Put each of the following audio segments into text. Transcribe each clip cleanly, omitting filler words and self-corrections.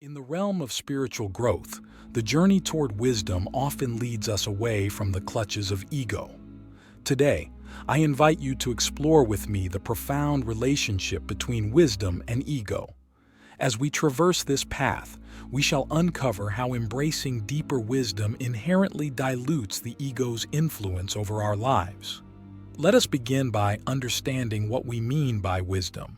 In the realm of spiritual growth, the journey toward wisdom often leads us away from the clutches of ego. Today, I invite you to explore with me the profound relationship between wisdom and ego. As we traverse this path, we shall uncover how embracing deeper wisdom inherently dilutes the ego's influence over our lives. Let us begin by understanding what we mean by wisdom.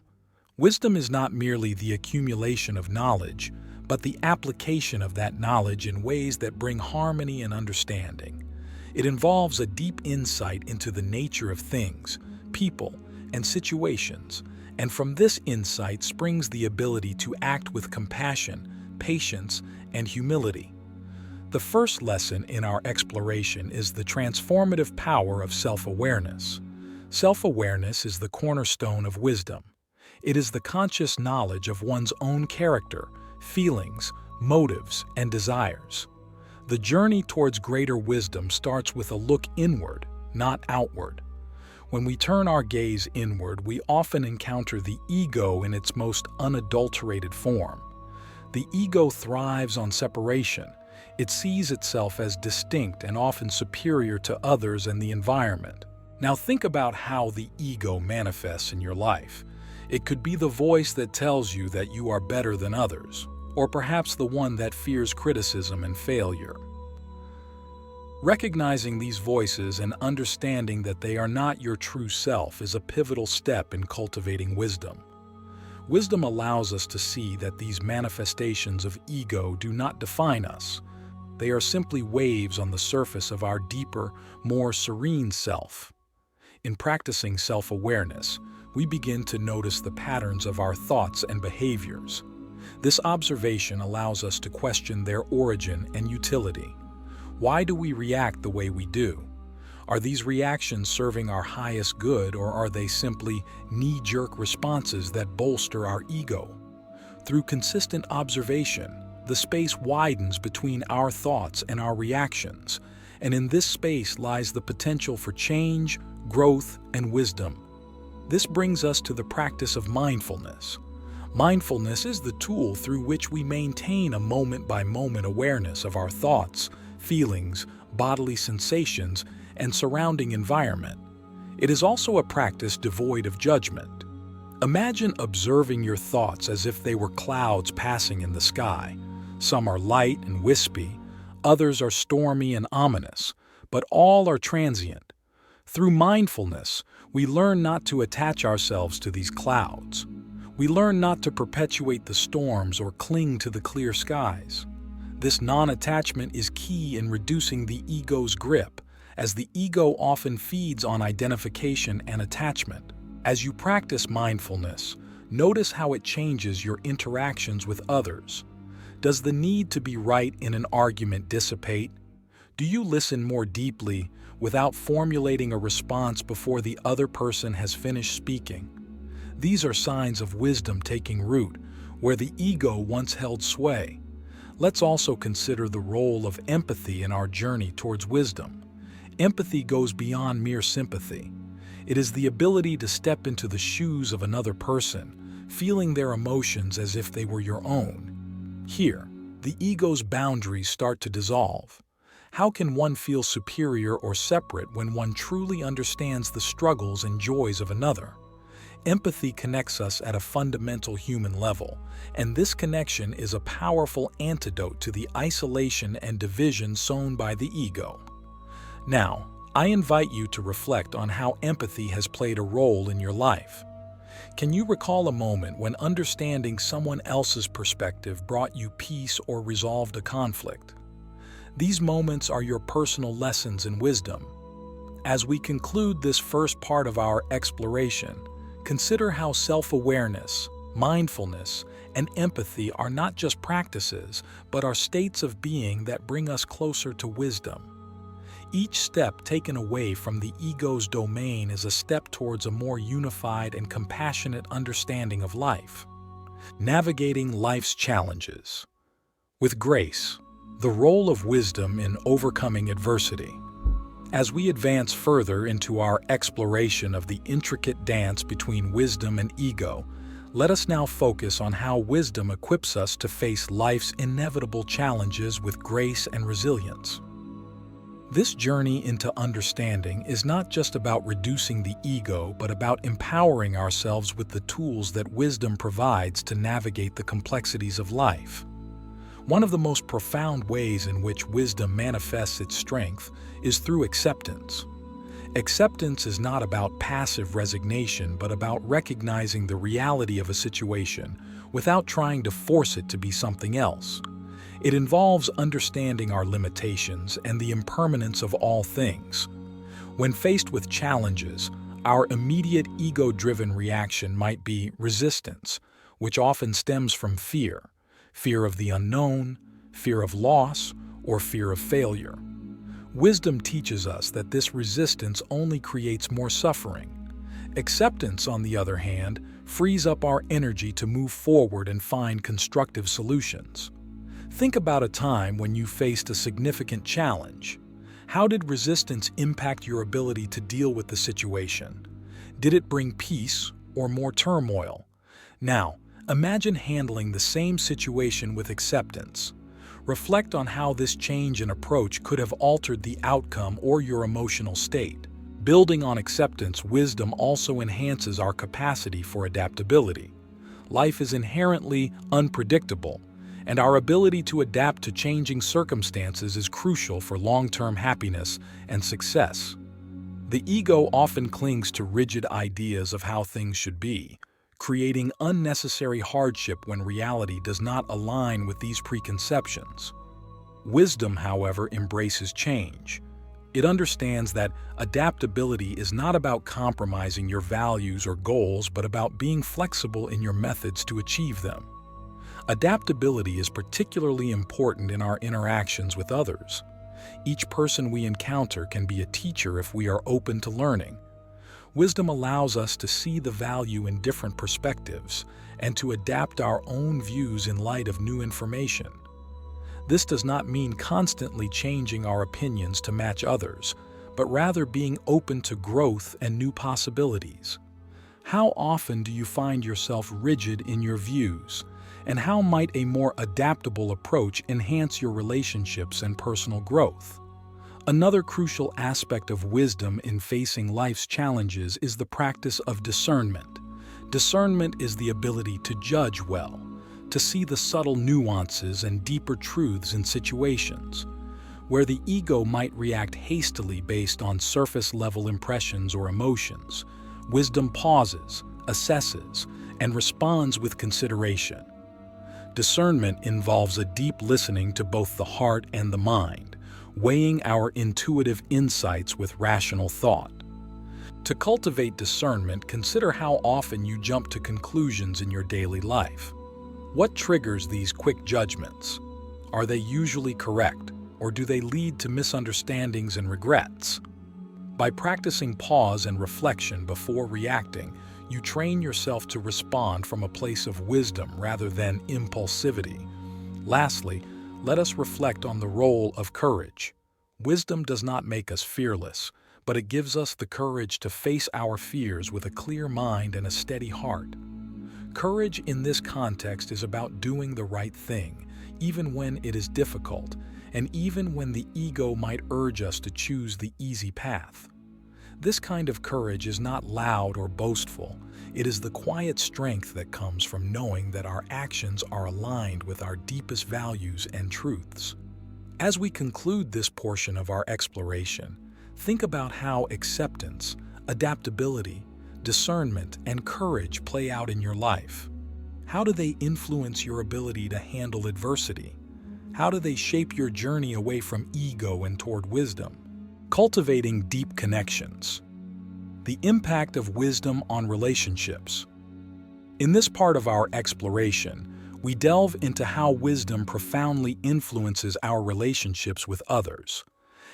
Wisdom is not merely the accumulation of knowledge, but the application of that knowledge in ways that bring harmony and understanding. It involves a deep insight into the nature of things, people, and situations, and from this insight springs the ability to act with compassion, patience, and humility. The first lesson in our exploration is the transformative power of self-awareness. Self-awareness is the cornerstone of wisdom. It is the conscious knowledge of one's own character, feelings, motives, and desires. The journey towards greater wisdom starts with a look inward, not outward. When we turn our gaze inward, we often encounter the ego in its most unadulterated form. The ego thrives on separation. It sees itself as distinct and often superior to others and the environment. Now think about how the ego manifests in your life. It could be the voice that tells you that you are better than others, or perhaps the one that fears criticism and failure. Recognizing these voices and understanding that they are not your true self is a pivotal step in cultivating wisdom. Wisdom allows us to see that these manifestations of ego do not define us. They are simply waves on the surface of our deeper, more serene self. In practicing self-awareness, we begin to notice the patterns of our thoughts and behaviors. This observation allows us to question their origin and utility. Why do we react the way we do? Are these reactions serving our highest good, or are they simply knee-jerk responses that bolster our ego? Through consistent observation, the space widens between our thoughts and our reactions, and in this space lies the potential for change, growth, and wisdom. This brings us to the practice of mindfulness. Mindfulness is the tool through which we maintain a moment-by-moment awareness of our thoughts, feelings, bodily sensations, and surrounding environment. It is also a practice devoid of judgment. Imagine observing your thoughts as if they were clouds passing in the sky. Some are light and wispy, others are stormy and ominous, but all are transient. Through mindfulness, we learn not to attach ourselves to these clouds. We learn not to perpetuate the storms or cling to the clear skies. This non-attachment is key in reducing the ego's grip, as the ego often feeds on identification and attachment. As you practice mindfulness, notice how it changes your interactions with others. Does the need to be right in an argument dissipate? Do you listen more deeply without formulating a response before the other person has finished speaking? These are signs of wisdom taking root, where the ego once held sway. Let's also consider the role of empathy in our journey towards wisdom. Empathy goes beyond mere sympathy. It is the ability to step into the shoes of another person, feeling their emotions as if they were your own. Here, the ego's boundaries start to dissolve. How can one feel superior or separate when one truly understands the struggles and joys of another? Empathy connects us at a fundamental human level, and this connection is a powerful antidote to the isolation and division sown by the ego. Now, I invite you to reflect on how empathy has played a role in your life. Can you recall a moment when understanding someone else's perspective brought you peace or resolved a conflict? These moments are your personal lessons in wisdom. As we conclude this first part of our exploration, consider how self-awareness, mindfulness, and empathy are not just practices, but are states of being that bring us closer to wisdom. Each step taken away from the ego's domain is a step towards a more unified and compassionate understanding of life. Navigating life's challenges. With grace, the role of wisdom in overcoming adversity. As we advance further into our exploration of the intricate dance between wisdom and ego, Let us now focus on how wisdom equips us to face life's inevitable challenges with grace and resilience. This journey into understanding is not just about reducing the ego, but about empowering ourselves with the tools that wisdom provides to navigate the complexities of life. One of the most profound ways in which wisdom manifests its strength is through acceptance. Acceptance is not about passive resignation, but about recognizing the reality of a situation without trying to force it to be something else. It involves understanding our limitations and the impermanence of all things. When faced with challenges, our immediate ego-driven reaction might be resistance, which often stems from fear of the unknown, fear of loss, or fear of failure. Wisdom teaches us that this resistance only creates more suffering. Acceptance, on the other hand, frees up our energy to move forward and find constructive solutions. Think about a time when you faced a significant challenge. How did resistance impact your ability to deal with the situation? Did it bring peace or more turmoil? Now, imagine handling the same situation with acceptance. Reflect on how this change in approach could have altered the outcome or your emotional state. Building on acceptance, wisdom also enhances our capacity for adaptability. Life is inherently unpredictable, and our ability to adapt to changing circumstances is crucial for long-term happiness and success. The ego often clings to rigid ideas of how things should be, creating unnecessary hardship when reality does not align with these preconceptions. Wisdom, however, embraces change. It understands that adaptability is not about compromising your values or goals, but about being flexible in your methods to achieve them. Adaptability is particularly important in our interactions with others. Each person we encounter can be a teacher if we are open to learning. Wisdom allows us to see the value in different perspectives and to adapt our own views in light of new information. This does not mean constantly changing our opinions to match others, but rather being open to growth and new possibilities. How often do you find yourself rigid in your views? And how might a more adaptable approach enhance your relationships and personal growth? Another crucial aspect of wisdom in facing life's challenges is the practice of discernment. Discernment is the ability to judge well, to see the subtle nuances and deeper truths in situations. Where the ego might react hastily based on surface-level impressions or emotions, wisdom pauses, assesses, and responds with consideration. Discernment involves a deep listening to both the heart and the mind, weighing our intuitive insights with rational thought. To cultivate discernment, consider how often you jump to conclusions in your daily life. What triggers these quick judgments? Are they usually correct, or do they lead to misunderstandings and regrets? By practicing pause and reflection before reacting, you train yourself to respond from a place of wisdom rather than impulsivity. Lastly, let us reflect on the role of courage. Wisdom does not make us fearless, but it gives us the courage to face our fears with a clear mind and a steady heart. Courage in this context is about doing the right thing, even when it is difficult, and even when the ego might urge us to choose the easy path. This kind of courage is not loud or boastful. It is the quiet strength that comes from knowing that our actions are aligned with our deepest values and truths. As we conclude this portion of our exploration, think about how acceptance, adaptability, discernment, and courage play out in your life. How do they influence your ability to handle adversity? How do they shape your journey away from ego and toward wisdom? Cultivating deep connections. The impact of wisdom on relationships. In this part of our exploration, we delve into how wisdom profoundly influences our relationships with others.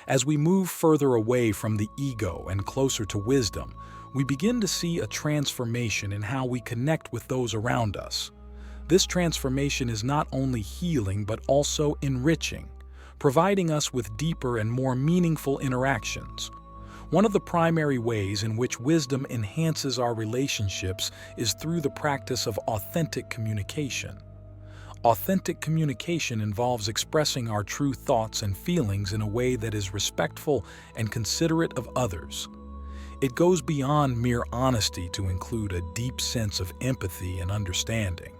As we move further away from the ego and closer to wisdom, we begin to see a transformation in how we connect with those around us. This transformation is not only healing but also enriching, providing us with deeper and more meaningful interactions. One of the primary ways in which wisdom enhances our relationships is through the practice of authentic communication. Authentic communication involves expressing our true thoughts and feelings in a way that is respectful and considerate of others. It goes beyond mere honesty to include a deep sense of empathy and understanding.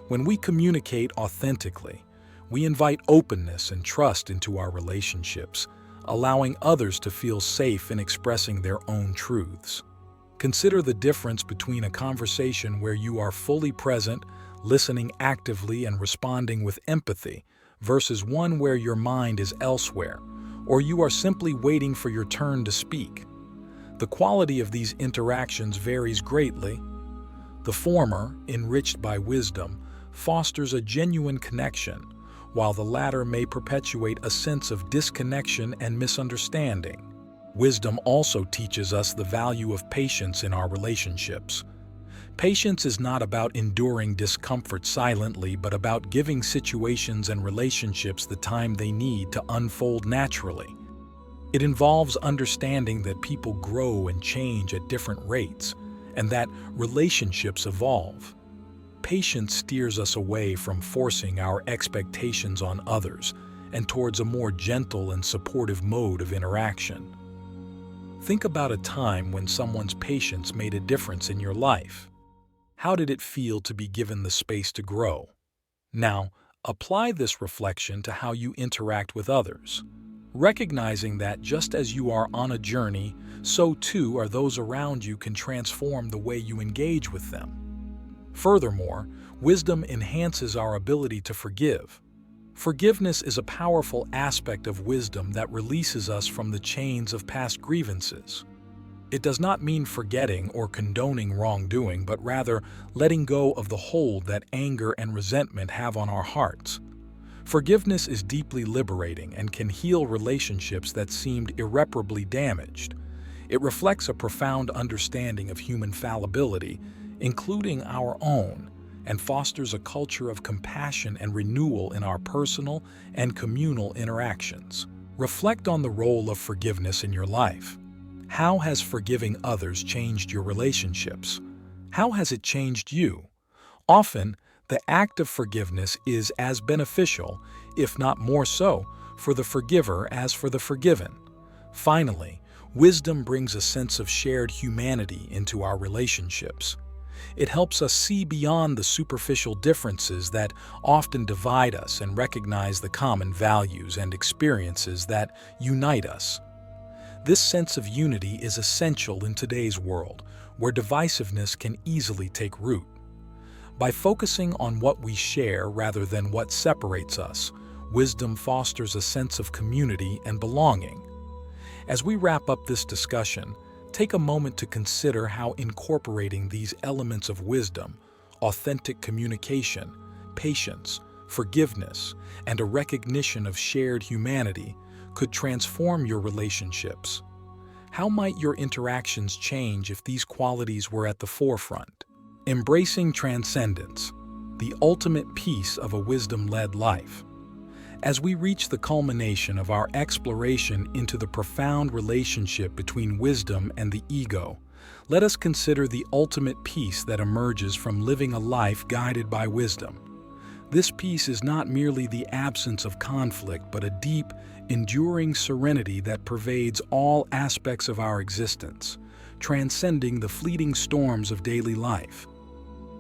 When we communicate authentically, we invite openness and trust into our relationships, allowing others to feel safe in expressing their own truths. Consider the difference between a conversation where you are fully present, listening actively and responding with empathy, versus one where your mind is elsewhere, or you are simply waiting for your turn to speak. The quality of these interactions varies greatly. The former, enriched by wisdom, fosters a genuine connection, while the latter may perpetuate a sense of disconnection and misunderstanding. Wisdom also teaches us the value of patience in our relationships. Patience is not about enduring discomfort silently, but about giving situations and relationships the time they need to unfold naturally. It involves understanding that people grow and change at different rates, and that relationships evolve. Patience steers us away from forcing our expectations on others and towards a more gentle and supportive mode of interaction. Think about a time when someone's patience made a difference in your life. How did it feel to be given the space to grow? Now, apply this reflection to how you interact with others, recognizing that just as you are on a journey, so too are those around you can transform the way you engage with them. Furthermore, wisdom enhances our ability to forgive. Forgiveness is a powerful aspect of wisdom that releases us from the chains of past grievances. It does not mean forgetting or condoning wrongdoing, but rather letting go of the hold that anger and resentment have on our hearts. Forgiveness is deeply liberating and can heal relationships that seemed irreparably damaged. It reflects a profound understanding of human fallibility, including our own, and fosters a culture of compassion and renewal in our personal and communal interactions. Reflect on the role of forgiveness in your life. How has forgiving others changed your relationships? How has it changed you? Often, the act of forgiveness is as beneficial, if not more so, for the forgiver as for the forgiven. Finally, wisdom brings a sense of shared humanity into our relationships. It helps us see beyond the superficial differences that often divide us and recognize the common values and experiences that unite us. This sense of unity is essential in today's world, where divisiveness can easily take root. By focusing on what we share rather than what separates us, wisdom fosters a sense of community and belonging. As we wrap up this discussion, take a moment to consider how incorporating these elements of wisdom, authentic communication, patience, forgiveness, and a recognition of shared humanity could transform your relationships. How might your interactions change if these qualities were at the forefront? Embracing transcendence, the ultimate piece of a wisdom-led life. As we reach the culmination of our exploration into the profound relationship between wisdom and the ego, let us consider the ultimate peace that emerges from living a life guided by wisdom. This peace is not merely the absence of conflict, but a deep, enduring serenity that pervades all aspects of our existence, transcending the fleeting storms of daily life.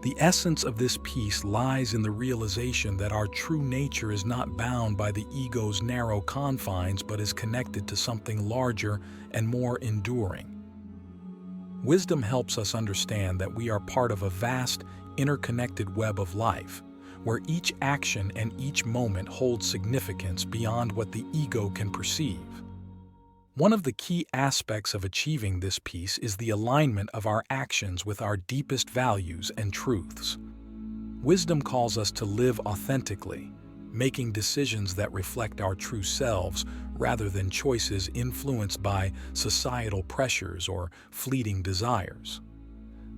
The essence of this peace lies in the realization that our true nature is not bound by the ego's narrow confines, but is connected to something larger and more enduring. Wisdom helps us understand that we are part of a vast, interconnected web of life, where each action and each moment holds significance beyond what the ego can perceive. One of the key aspects of achieving this peace is the alignment of our actions with our deepest values and truths. Wisdom calls us to live authentically, making decisions that reflect our true selves rather than choices influenced by societal pressures or fleeting desires.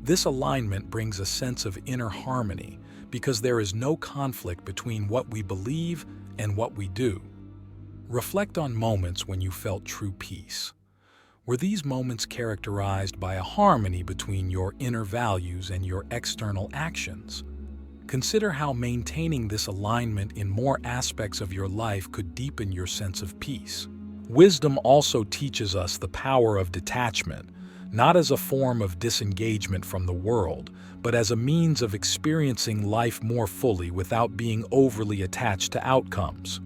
This alignment brings a sense of inner harmony because there is no conflict between what we believe and what we do. Reflect on moments when you felt true peace. Were these moments characterized by a harmony between your inner values and your external actions? Consider how maintaining this alignment in more aspects of your life could deepen your sense of peace. Wisdom also teaches us the power of detachment, not as a form of disengagement from the world, but as a means of experiencing life more fully without being overly attached to outcomes.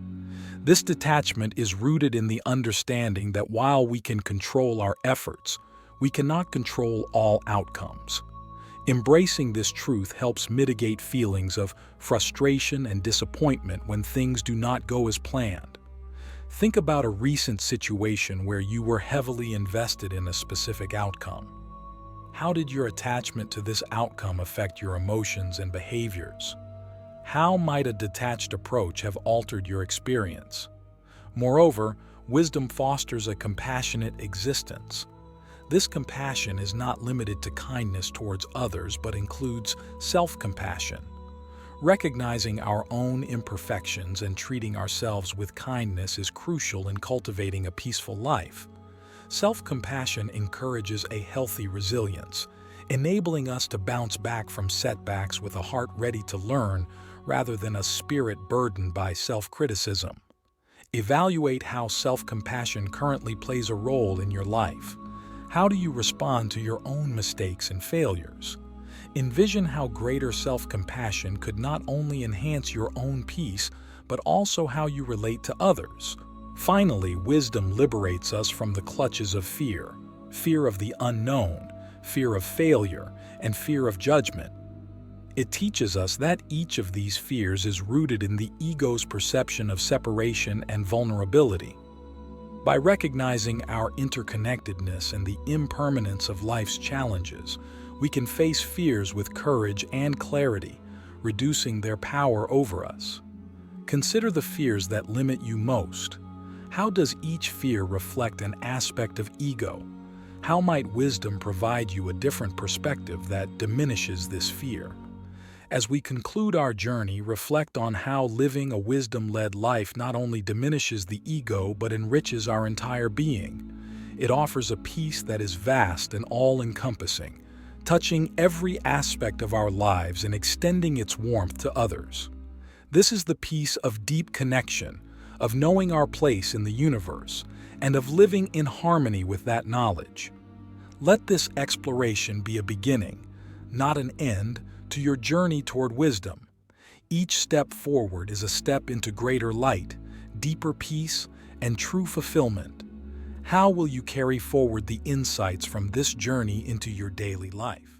This detachment is rooted in the understanding that while we can control our efforts, we cannot control all outcomes. Embracing this truth helps mitigate feelings of frustration and disappointment when things do not go as planned. Think about a recent situation where you were heavily invested in a specific outcome. How did your attachment to this outcome affect your emotions and behaviors? How might a detached approach have altered your experience? Moreover, wisdom fosters a compassionate existence. This compassion is not limited to kindness towards others, but includes self-compassion. Recognizing our own imperfections and treating ourselves with kindness is crucial in cultivating a peaceful life. Self-compassion encourages a healthy resilience, enabling us to bounce back from setbacks with a heart ready to learn rather than a spirit burdened by self-criticism. Evaluate how self-compassion currently plays a role in your life. How do you respond to your own mistakes and failures? Envision how greater self-compassion could not only enhance your own peace, but also how you relate to others. Finally, wisdom liberates us from the clutches of fear of the unknown, fear of failure, and fear of judgment. It teaches us that each of these fears is rooted in the ego's perception of separation and vulnerability. By recognizing our interconnectedness and the impermanence of life's challenges, we can face fears with courage and clarity, reducing their power over us. Consider the fears that limit you most. How does each fear reflect an aspect of ego? How might wisdom provide you a different perspective that diminishes this fear? As we conclude our journey, reflect on how living a wisdom-led life not only diminishes the ego but enriches our entire being. It offers a peace that is vast and all-encompassing, touching every aspect of our lives and extending its warmth to others. This is the peace of deep connection, of knowing our place in the universe, and of living in harmony with that knowledge. Let this exploration be a beginning, not an end, to your journey toward wisdom. Each step forward is a step into greater light, deeper peace, and true fulfillment. How will you carry forward the insights from this journey into your daily life?